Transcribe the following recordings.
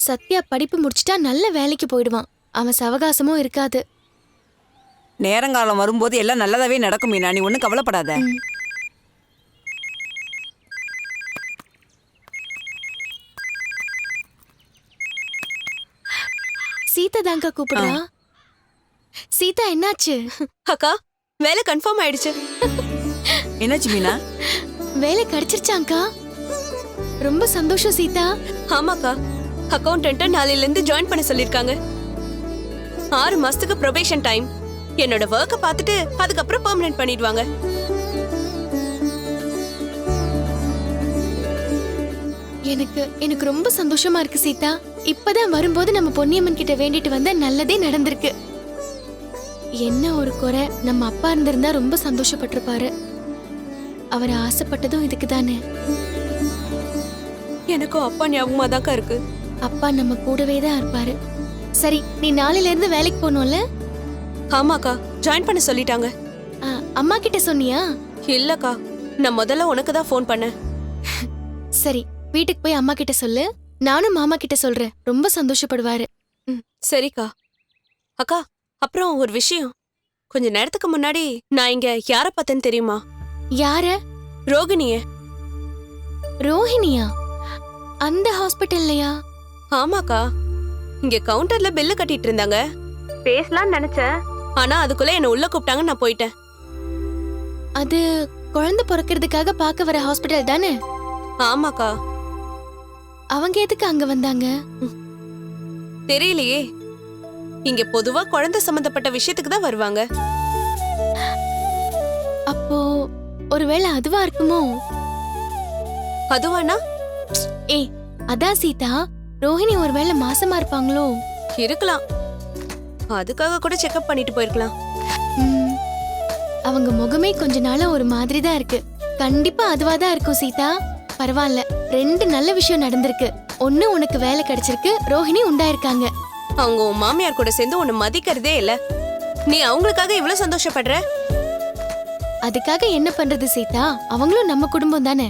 சத்யா படிப்பு முடிச்சிட்டா நல்ல வேலைக்கு போயிடுவான். அவன் சவகாசமும் இருக்காது. நேரங்காலம் வரும்போது எல்லாம் நல்லதாவே நடக்கும் மீனா, நீ ஒன்றும் கவலைப்படாத. சீதா தாங்க கூப்பிடுறா. சீதா என்னாச்சு? அக்கா வேலை கன்ஃபார்ம் ஆயிடுச்சு. என்னாச்சு மீனா? வேலை கிடைச்சிருச்சாங்கா? ரொம்ப சந்தோஷம் சீதா. ஆமாக்கா, அக்கௌண்டன்ட் நாளையில இருந்து ஜாயின் பண்ண சொல்லிருக்காங்க. 6 மாசத்துக்கு ப்ரொபேஷன் டைம். என்னோட வர்க்க பார்த்துட்டு அதுக்கப்புறம் பெர்மனன்ட் பண்ணிடுவாங்க. எனக்கு ரொம்ப சந்தோஷமா இருக்கு சீதா. இப்பதான் வரும்போது நம்ம பொன்னியம்மன் கிட்ட வேண்டிட்டு வந்த நல்லதே நடந்திருக்கு. என்ன ஒரு குறை, நம்ம அப்பா இருந்திருந்தா ரொம்ப சந்தோஷப்பட்டிருப்பாரு. அவர் ஆசைப்பட்டதும் இதுக்கு தானே. எனக்கும் அப்பா ஞாபகமா தான்க்கா இருக்கு. அப்பா நம்ம கூடவே தான் இருப்பாரு. சரி, நீ நாளையில இருந்து வேலைக்கு போகணும்ல? ஆமாக்கா, ஜாயின் பண்ண சொல்லிட்டாங்க. அம்மா கிட்ட சொன்னியா? இல்லக்கா, நான் முதல்ல உனக்கு தான் ஃபோன் பண்ணேன். சரி, வீட்டுக்கு போய் அம்மா கிட்ட சொல்லு. நானும் மாமா கிட்ட சொல்றேன், ரொம்ப சந்தோஷப்படுவாரு. சரிக்கா. அக்கா, அப்புறம் ஒரு விஷயம். கொஞ்ச நேரத்துக்கு முன்னாடி நான் இங்க யார பார்த்தேன்னு தெரியுமா? யார? ரோகிணிய. ரோஹிணியா? அந்த ஹாஸ்பிட்டல்லையா? ஆமாக்கா, இங்க கவுண்டர்ல பில்லு கட்டிட்டு இருந்தாங்க. பேசலாம்னு நினைச்சேன், ஆனா அதுக்குள்ள என்ன உள்ள கூப்பிட்டாங்க, நான் போயிட்டேன். அது குழந்தை பிறக்கிறதுக்காக பார்க்க வர ஹாஸ்பிட்டல் தானே? ஆமாக்கா. அவங்க எதுக்கு அங்க வந்தாங்க? தெரியலையே. இங்க பொதுவா குழந்தை சம்பந்தப்பட்ட விஷயத்துக்கு தான் வருவாங்க. அப்போ ஒருவேளை அதுவா இருக்குமோ? அதுவானா? ஏய், அதான் சீதா, ரோஹிணி ஒருவேளை மாசமா இருப்பாங்களோ? இருக்கலாம். அதுக்காக கூட செக்அப் பண்ணிட்டு போயிருக்கலாம். அவங்க முகமே கொஞ்ச நாளா ஒரு மாதிரி தான் இருக்கு. கண்டிப்பா அதுவா தான் இருக்கும் சீதா. பரவாயில்ல, 2 நல்ல விஷயம் நடந்திருக்கு. ஒண்ணு, உனக்கு வேலை கிடைச்சிருக்கு, ரோஹிணி உண்டாயிருக்காங்க. அவங்க உன் மாமியார் கூட சேர்ந்து உன்னை மதிக்கிறதே இல்ல. நீ அவங்களுக்காக இவ்வளவு சந்தோஷப்படுற. அதுக்காக என்ன பண்றது சீதா? அவங்களும் நம்ம குடும்பம் தானே.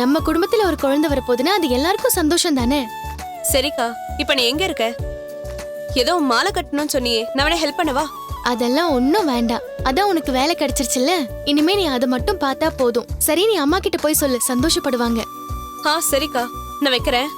நம்ம குடும்பத்துல ஒரு குழந்தை வரப்போகுதுன்னா அது எல்லாருக்கும் சந்தோஷம் தானே. சரிக்கா, இப்ப நீ எங்க இருக்க? ஏதோ மாலை கட்டணும்னு சொன்னியே, நான் வேணா ஹெல்ப் பண்ணவா? அதெல்லாம் ஒன்னும் வேண்டாம். அதான் உனக்கு வேலை கிடைச்சிருச்சுல்ல, இனிமே நீ அதை மட்டும் பார்த்தா போதும். சரி, நீ அம்மா கிட்ட போய் சொல்லு, சந்தோஷப்படுவாங்க. சரிக்கா, நான் வைக்கிறேன்.